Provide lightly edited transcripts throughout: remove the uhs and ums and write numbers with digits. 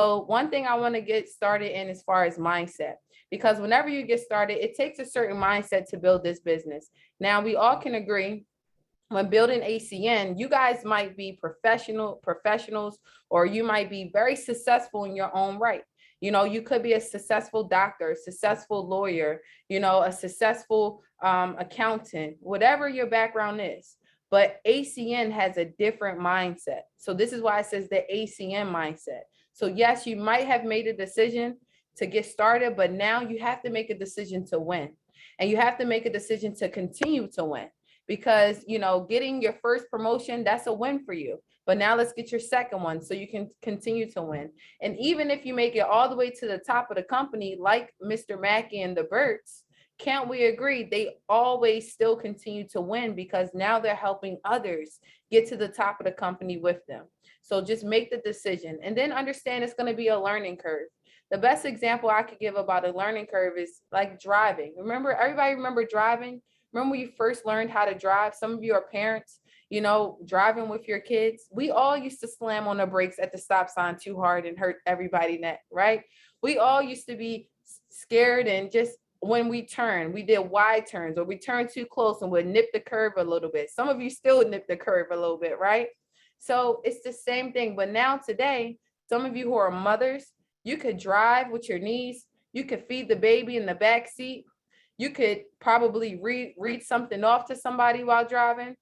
So one thing I want to get started in as far as mindset, because whenever you get started, it takes a certain mindset to build this business. Now, we all can agree when building ACN, you guys might be professionals, or you might be very successful in your own right. You know, you could be a successful doctor, a successful lawyer, you know, a successful accountant, whatever your background is. But ACN has a different mindset. So this is why it says the ACN mindset. So yes, you might have made a decision to get started, but now you have to make a decision to win. And you have to make a decision to continue to win, because, you know, getting your first promotion, that's a win for you. But now let's get your second one so you can continue to win. And even if you make it all the way to the top of the company, like Mr. Mackey and the Burts, can't we agree they always still continue to win, because now they're helping others get to the top of the company with them. So just make the decision and then understand it's going to be a learning curve. The best example I could give about a learning curve is like driving. Everybody remember driving? Remember when you first learned how to drive? Some of you are parents, you know, driving with your kids. We all used to slam on the brakes at the stop sign too hard and hurt everybody's neck, right? We all used to be scared, and just when we turn, we did wide turns, or we turned too close and would nip the curve a little bit. Some of you still nip the curve a little bit, right? So it's the same thing. But now today, some of you who are mothers, you could drive with your knees. You could feed the baby in the back seat. You could probably read something off to somebody while driving.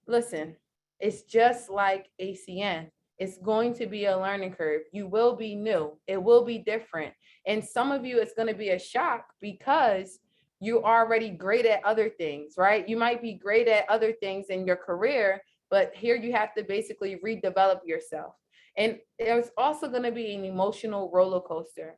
Listen, it's just like ACN. It's going to be a learning curve. You will be new. It will be different. And some of you, it's going to be a shock because you're already great at other things, right? You might be great at other things in your career, but here you have to basically redevelop yourself. And there's also going to be an emotional roller coaster.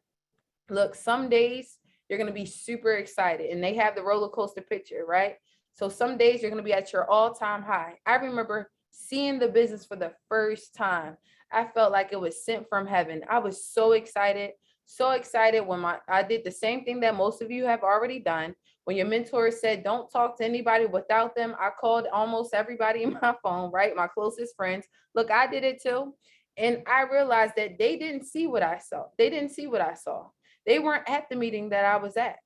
Look, some days you're going to be super excited, and they have the roller coaster picture, right? So some days you're going to be at your all-time high. I remember seeing the business for the first time. I felt like it was sent from heaven. I was so excited when I did the same thing that most of you have already done. When your mentor said, don't talk to anybody without them, I called almost everybody in my phone, right? My closest friends. Look, I did it too. And I realized that they didn't see what I saw. They didn't see what I saw. They weren't at the meeting that I was at.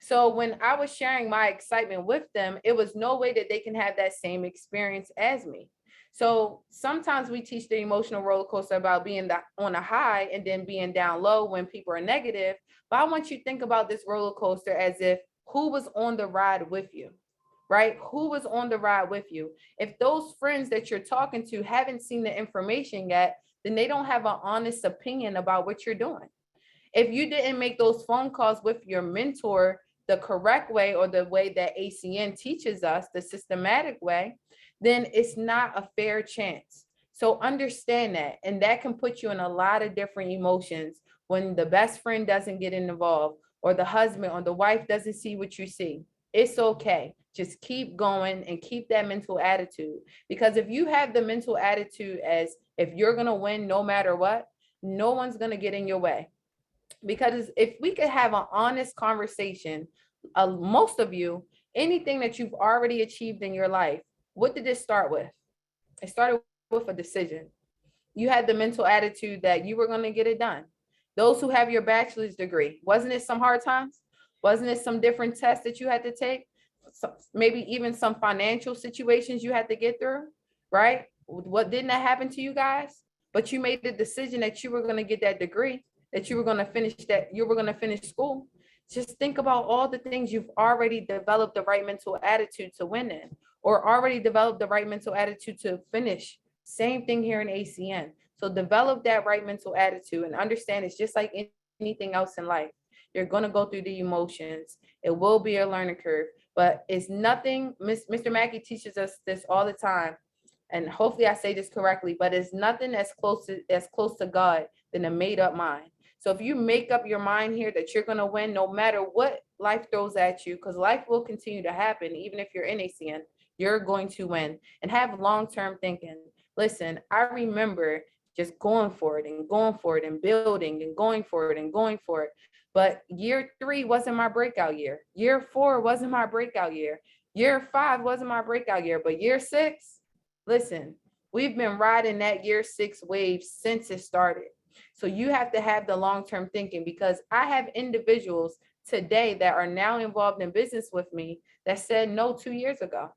So when I was sharing my excitement with them, it was no way that they can have that same experience as me. So sometimes we teach the emotional roller coaster about being on a high and then being down low when people are negative. But I want you to think about this roller coaster as if who was on the ride with you, right? Who was on the ride with you? If those friends that you're talking to haven't seen the information yet, then they don't have an honest opinion about what you're doing. If you didn't make those phone calls with your mentor the correct way, or the way that ACN teaches us, the systematic way, then it's not a fair chance. So understand that. And that can put you in a lot of different emotions when the best friend doesn't get involved, or the husband or the wife doesn't see what you see. It's okay. Just keep going and keep that mental attitude. Because if you have the mental attitude as if you're going to win no matter what, no one's going to get in your way. Because if we could have an honest conversation, most of you, anything that you've already achieved in your life, what did it start with? It started with a decision. You had the mental attitude that you were going to get it done. Those who have your bachelor's degree, wasn't it some hard times? Wasn't it some different tests that you had to take? Maybe even some financial situations you had to get through, right? What didn't that happen to you guys? But you made the decision that you were going to get that degree, that you were going to finish school. Just think about all the things you've already developed the right mental attitude to win in, or already developed the right mental attitude to finish. Same thing here in ACN. So develop that right mental attitude and understand it's just like anything else in life. You're going to go through the emotions. It will be a learning curve, but it's nothing. Mr. Mackey teaches us this all the time. And hopefully I say this correctly, but it's nothing as close to God than a made up mind. So if you make up your mind here that you're going to win, no matter what life throws at you, because life will continue to happen, even if you're in ACN, you're going to win. And have long-term thinking. Listen, I remember just going for it and building and going for it and going for it. But year 3 wasn't my breakout year. Year 4 wasn't my breakout year. Year 5 wasn't my breakout year. But year 6, listen, we've been riding that year 6 wave since it started. So you have to have the long-term thinking, because I have individuals today that are now involved in business with me that said no 2 years ago.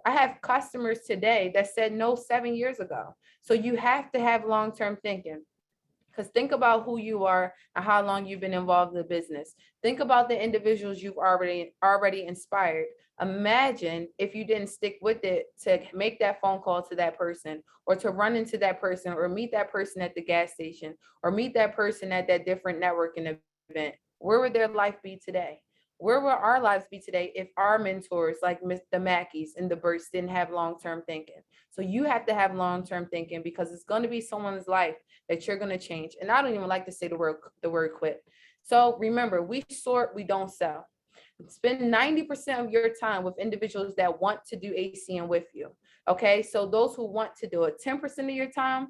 I have customers today that said no 7 years ago. So you have to have long-term thinking. Because think about who you are and how long you've been involved in the business. Think about the individuals you've already inspired. Imagine if you didn't stick with it to make that phone call to that person, or to run into that person, or meet that person at the gas station, or meet that person at that different networking event. Where would their life be today? Where will our lives be today if our mentors like the Mackeys and the Burts didn't have long-term thinking? So you have to have long-term thinking, because it's going to be someone's life that you're going to change. And I don't even like to say the word quit. So remember, we sort, we don't sell. Spend 90% of your time with individuals that want to do ACN with you. Okay, so those who want to do it, 10% of your time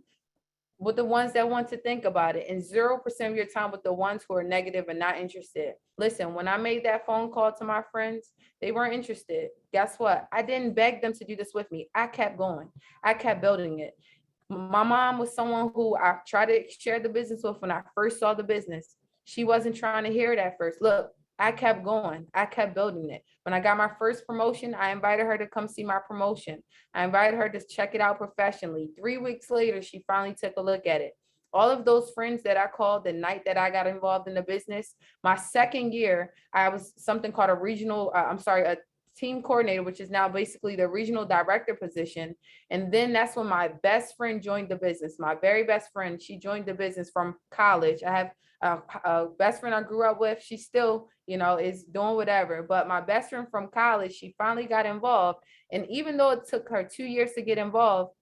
with the ones that want to think about it, and 0% of your time with the ones who are negative and not interested. Listen, when I made that phone call to my friends, they weren't interested. Guess what? I didn't beg them to do this with me. I kept going. I kept building it. My mom was someone who I tried to share the business with when I first saw the business. She wasn't trying to hear it at first. Look, I kept going. I kept building it. When I got my first promotion, I invited her to come see my promotion. I invited her to check it out professionally. 3 weeks later, she finally took a look at it. All of those friends that I called the night that I got involved in the business, my second year, I was something called a team coordinator, which is now basically the regional director position. And then that's when my best friend joined the business. My very best friend, she joined the business from college. I have a best friend I grew up with. She still, is doing whatever. But my best friend from college, she finally got involved. And even though it took her 2 years to get involved,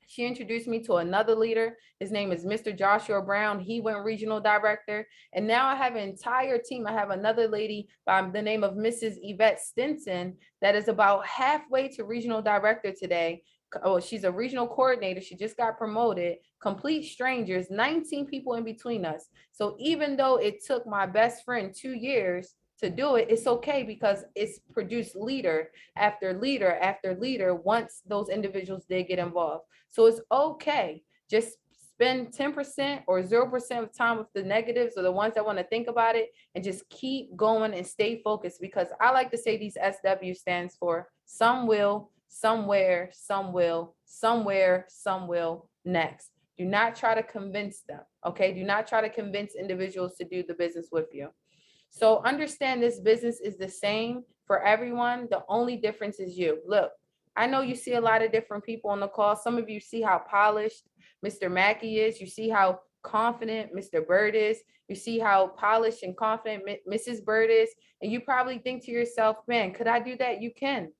she introduced me to another leader. His name is Mr. Joshua Brown. He went regional director. And now I have an entire team. I have another lady by the name of Mrs. Yvette Stinson that is about halfway to regional director today. Oh, she's a regional coordinator. She just got promoted. Complete strangers, 19 people in between us. So even though it took my best friend 2 years to do it, it's okay, because it's produced leader after leader after leader once those individuals did get involved. So it's okay. Just spend 10% or 0% of time with the negatives, or the ones that want to think about it, and just keep going and stay focused, because I like to say these SW stands for some will, somewhere, some will, somewhere, some will, next. Do not try to convince them, okay? Do not try to convince individuals to do the business with you. So understand, this business is the same for everyone. The only difference is you. Look, I know you see a lot of different people on the call. Some of you see how polished Mr. Mackey is. You see how confident Mr. Bird is. You see how polished and confident Mrs. Bird is. And you probably think to yourself, man, could I do that? You can.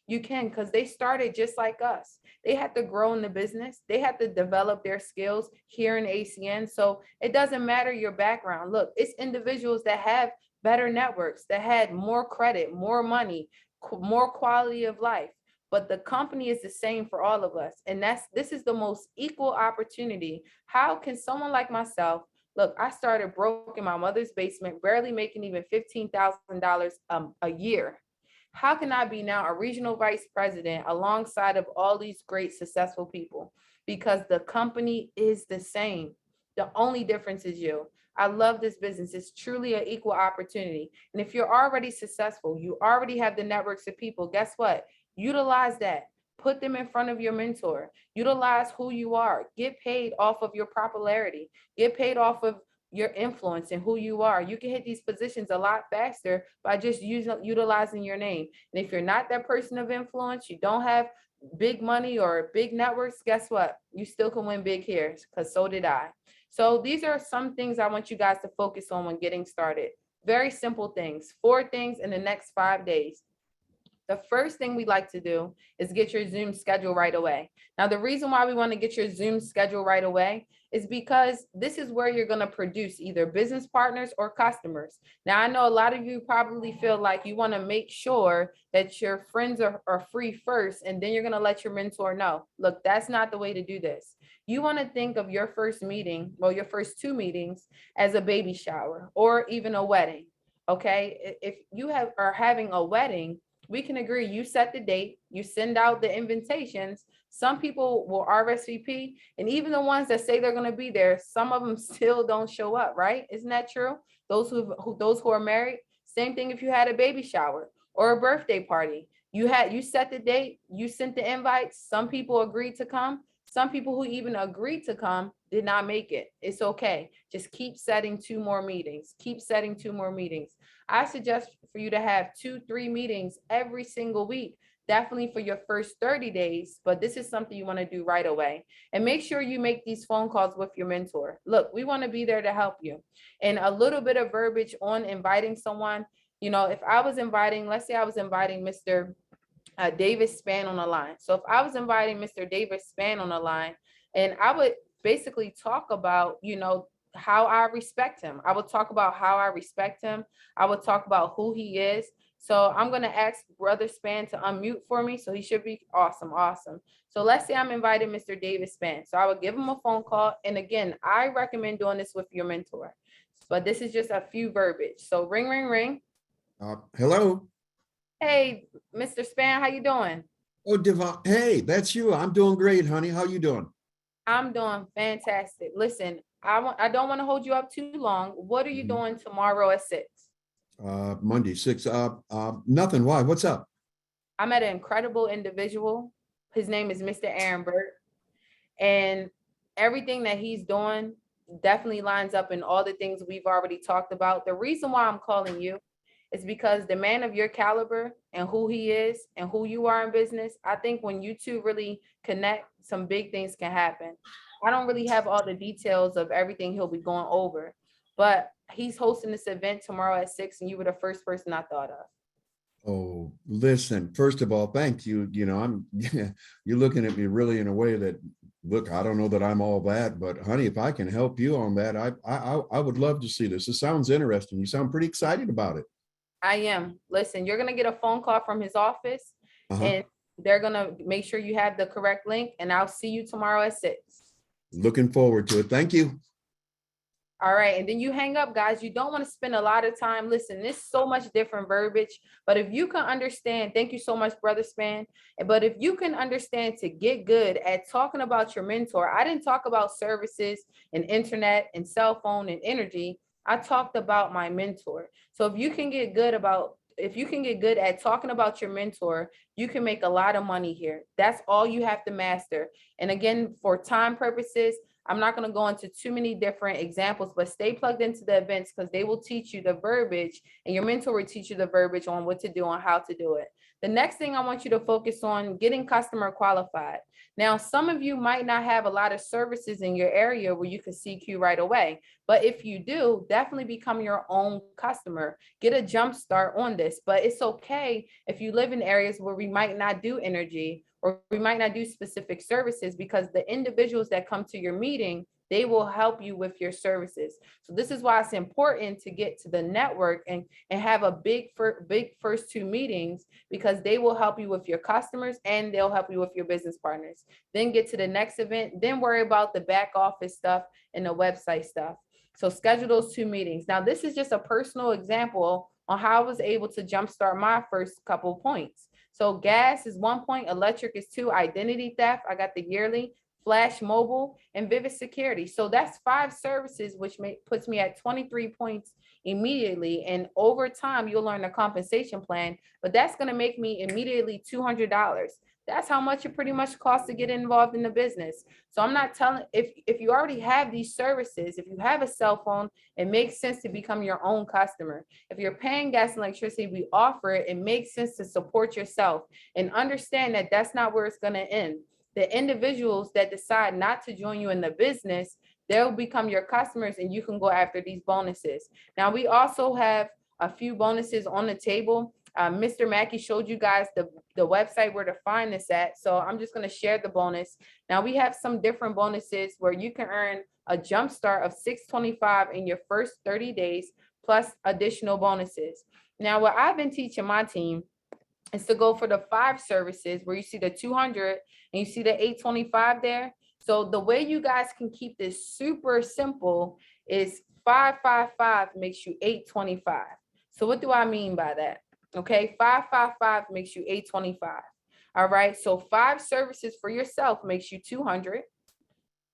You can, because they started just like us. They had to grow in the business. They had to develop their skills here in ACN. So it doesn't matter your background. Look, it's individuals that have better networks, that had more credit, more money, more quality of life. But the company is the same for all of us. And this is the most equal opportunity. How can someone like myself, look, I started broke in my mother's basement, barely making even $15,000 a year. How can I be now a regional vice president alongside of all these great successful people? Because the company is the same. The only difference is you. I love this business. It's truly an equal opportunity. And if you're already successful, you already have the networks of people, guess what? Utilize that. Put them in front of your mentor. Utilize who you are. Get paid off of your popularity. Get paid off of your influence and who you are. You can hit these positions a lot faster by just utilizing your name. And if you're not that person of influence, you don't have big money or big networks, guess what? You still can win big here, because so did I. So these are some things I want you guys to focus on when getting started. Very simple things, 4 things in the next 5 days. The first thing we like to do is get your Zoom schedule right away. Now, the reason why we want to get your Zoom schedule right away is because this is where you're going to produce either business partners or customers. Now, I know a lot of you probably feel like you want to make sure that your friends are free first, and then you're going to let your mentor know. Look, that's not the way to do this. You want to think of your first meeting, well, your first 2 meetings as a baby shower or even a wedding. Okay, if you are having a wedding, we can agree, you set the date, you send out the invitations. Some people will RSVP, and even the ones that say they're going to be there, some of them still don't show up, right? Isn't that true? Those who are married, same thing if you had a baby shower or a birthday party. You set the date, you sent the invites, some people agreed to come, some people who even agreed to come did not make it. It's okay. Just keep setting 2 more meetings. Keep setting 2 more meetings. I suggest for you to have 2, 3 meetings every single week, definitely for your first 30 days, but this is something you want to do right away. And make sure you make these phone calls with your mentor. Look, we want to be there to help you. And a little bit of verbiage on inviting someone. If I was inviting, let's say I was inviting Mr. David Span on the line. So if I was inviting Mr. David Span on the line, and I would basically talk about, how I respect him. I would talk about how I respect him. I would talk about who he is. So I'm going to ask Brother Span to unmute for me. So he should be awesome. Awesome. So let's say I'm inviting Mr. David Span. So I would give him a phone call. And again, I recommend doing this with your mentor, but this is just a few verbiage. So ring, ring, ring. Hello. Hey, Mr. Span, how you doing? Oh, Devon. Hey, that's you. I'm doing great, honey. How you doing? I'm doing fantastic. Listen, I don't want to hold you up too long. What are you doing tomorrow at 6? Monday, 6. Nothing. Why? What's up? I met an incredible individual. His name is Mr. Aaron Burt. And everything that he's doing definitely lines up in all the things we've already talked about. The reason why I'm calling you is because the man of your caliber and who he is and who you are in business, I think when you two really connect, some big things can happen. I don't really have all the details of everything he'll be going over, but he's hosting this event tomorrow at 6, and you were the first person I thought of. Oh, listen, first of all, thank you. You're looking at me really in a way that, look, I don't know that I'm all that, but honey, if I can help you on that, I would love to see this. It sounds interesting. You sound pretty excited about it. I am. Listen, you're going to get a phone call from his office, and they're going to make sure you have the correct link, and I'll see you tomorrow at 6. Looking forward to it. Thank you. All right. And then you hang up, guys. You don't want to spend a lot of time. Listen, there's so much different verbiage, but if you can understand, thank you so much, Brother Span. But if you can understand to get good at talking about your mentor, I didn't talk about services and internet and cell phone and energy. I talked about my mentor. So if you can get good at talking about your mentor, you can make a lot of money here. That's all you have to master. And again, for time purposes, I'm not going to go into too many different examples, but stay plugged into the events because they will teach you the verbiage, and your mentor will teach you the verbiage on what to do and how to do it. The next thing I want you to focus on, getting customer qualified. Now, some of you might not have a lot of services in your area where you can CQ right away, but if you do, definitely become your own customer. Get a jump start on this, but it's okay if you live in areas where we might not do energy or we might not do specific services, because the individuals that come to your meeting, they will help you with your services. So this is why it's important to get to the network and have a big first 2 meetings, because they will help you with your customers and they'll help you with your business partners. Then get to the next event, then worry about the back office stuff and the website stuff. So schedule those 2 meetings. Now, this is just a personal example on how I was able to jumpstart my first couple of points. So gas is 1 point, electric is 2, identity theft, I got the yearly, flash mobile, and vivid security. So that's 5 services, which puts me at 23 points immediately. And over time, you'll learn the compensation plan, but that's going to make me immediately $200. That's how much it pretty much costs to get involved in the business. So I'm not telling, if you already have these services, if you have a cell phone, it makes sense to become your own customer. If you're paying gas and electricity, we offer it. It makes sense to support yourself and understand that that's not where it's going to end. The individuals that decide not to join you in the business, they'll become your customers and you can go after these bonuses. Now, we also have a few bonuses on the table. Mr. Mackey showed you guys the website where to find this at. So I'm just going to share the bonus. Now, we have some different bonuses where you can earn a jump start of $625 in your first 30 days, plus additional bonuses. Now, what I've been teaching my team is to go for the 5 services where you see the 200 and you see the 825 there. So the way you guys can keep this super simple is 555 makes you 825. So what do I mean by that? Okay, 555 makes you 825. All right. So 5 services for yourself makes you 200.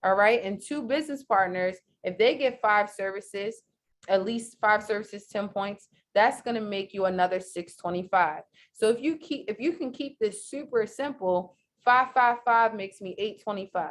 All right. And 2 business partners, if they get 5 services, at least 5 services, 10 points, that's going to make you another 625. So if you can keep this super simple, 555 makes me 825.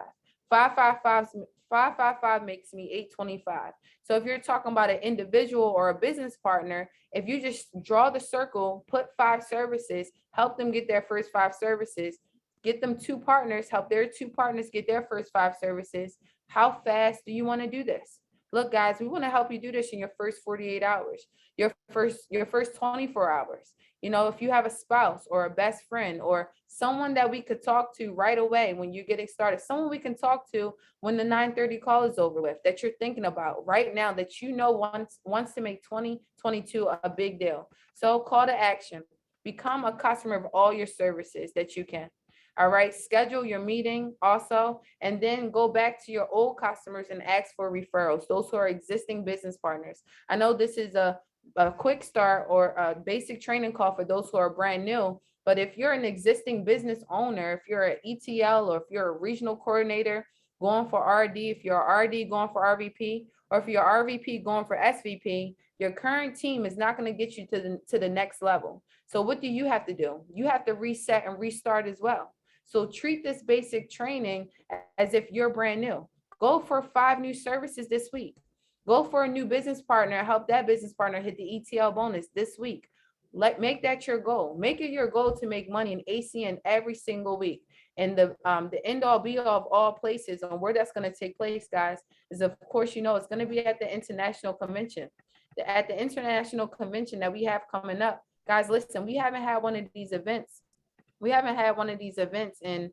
555 makes me 825. So if you're talking about an individual or a business partner, if you just draw the circle, put 5 services, help them get their first 5 services, get them 2 partners, help their 2 partners get their first 5 services. How fast do you want to do this? Look, guys, we want to help you do this in your first 48 hours, your first 24 hours. You know, if you have a spouse or a best friend or someone that we could talk to right away when you're getting started, someone we can talk to when the 9:30 call is over with, that you're thinking about right now, that you know wants to make 2022 a big deal. So call to action. Become a customer of all your services that you can. All right, schedule your meeting also, and then go back to your old customers and ask for referrals, those who are existing business partners. I know this is a quick start or a basic training call for those who are brand new, but if you're an existing business owner, if you're an ETL or if you're a regional coordinator going for RD, if you're RD going for RVP, or if you're RVP going for SVP, your current team is not going to get you to the next level. So what do you have to do? You have to reset and restart as well. So treat this basic training as if you're brand new. Go for 5 new services this week. Go for a new business partner, help that business partner hit the ETL bonus this week. Make that your goal. Make it your goal to make money in ACN every single week. And the end all be all of all places on where that's going to take place, guys, is of course, you know, it's going to be at the international convention. At the international convention that we have coming up, guys, listen, we haven't had one of these events. We haven't had one of these events in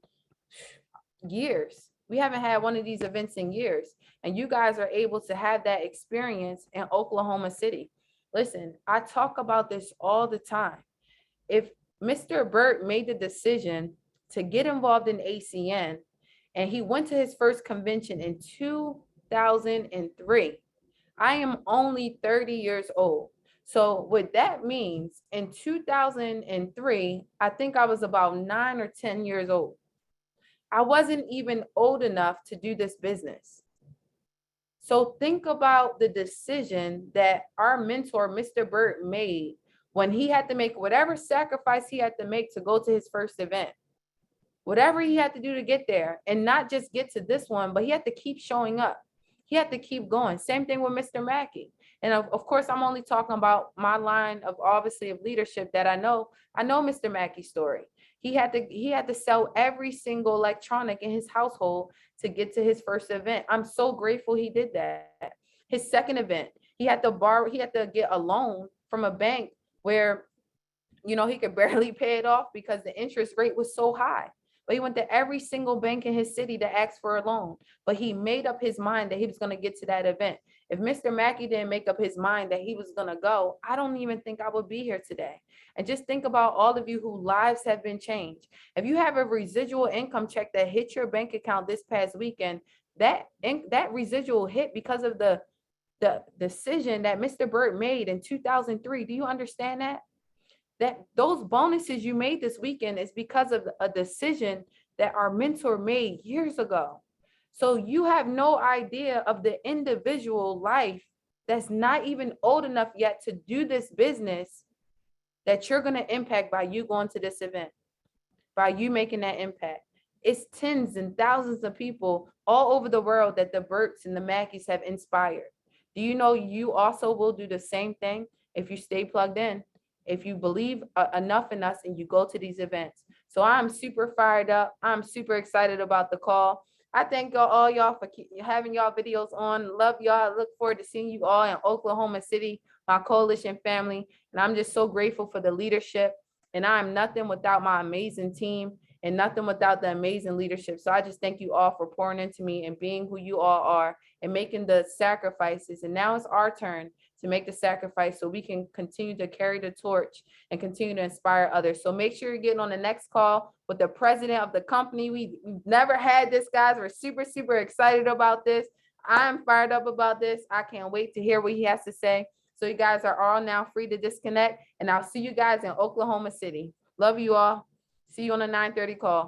years. We haven't had one of these events in years. And you guys are able to have that experience in Oklahoma City. Listen, I talk about this all the time. If Mr. Burt made the decision to get involved in ACN and he went to his first convention in 2003, I am only 30 years old. So what that means, in 2003, I think I was about 9 or 10 years old. I wasn't even old enough to do this business. So think about the decision that our mentor, Mr. Burt, made when he had to make whatever sacrifice he had to make to go to his first event. Whatever he had to do to get there, and not just get to this one, but he had to keep showing up. He had to keep going. Same thing with Mr. Mackey. And of course, I'm only talking about my line of obviously of leadership that I know. I know Mr. Mackey's story. He had to sell every single electronic in his household to get to his first event. I'm so grateful he did that. His second event, he had to get a loan from a bank where, you know, he could barely pay it off because the interest rate was so high. But he went to every single bank in his city to ask for a loan. But he made up his mind that he was going to get to that event. If Mr. Mackey didn't make up his mind that he was going to go, I don't even think I would be here today. And just think about all of you whose lives have been changed. If you have a residual income check that hit your bank account this past weekend, that residual hit because of the decision that Mr. Burt made in 2003. Do you understand that? That those bonuses you made this weekend is because of a decision that our mentor made years ago. So you have no idea of the individual life that's not even old enough yet to do this business that you're going to impact by you going to this event, by you making that impact. It's tens and thousands of people all over the world that the Burts and the Mackeys have inspired. Do you know you also will do the same thing if you stay plugged in? If you believe enough in us and you go to these events. So I'm super fired up. I'm super excited about the call. I thank all y'all for having y'all videos on. Love y'all. I look forward to seeing you all in Oklahoma City, my coalition family. And I'm just so grateful for the leadership. And I'm nothing without my amazing team and nothing without the amazing leadership. So I just thank you all for pouring into me and being who you all are and making the sacrifices. And now it's our turn to make the sacrifice so we can continue to carry the torch and continue to inspire others. So make sure you're getting on the next call with the president of the company. We've never had this, guys. We're super, super excited about this. I'm fired up about this. I can't wait to hear what he has to say. So you guys are all now free to disconnect, and I'll see you guys in Oklahoma City. Love you all. See you on the 9:30 call.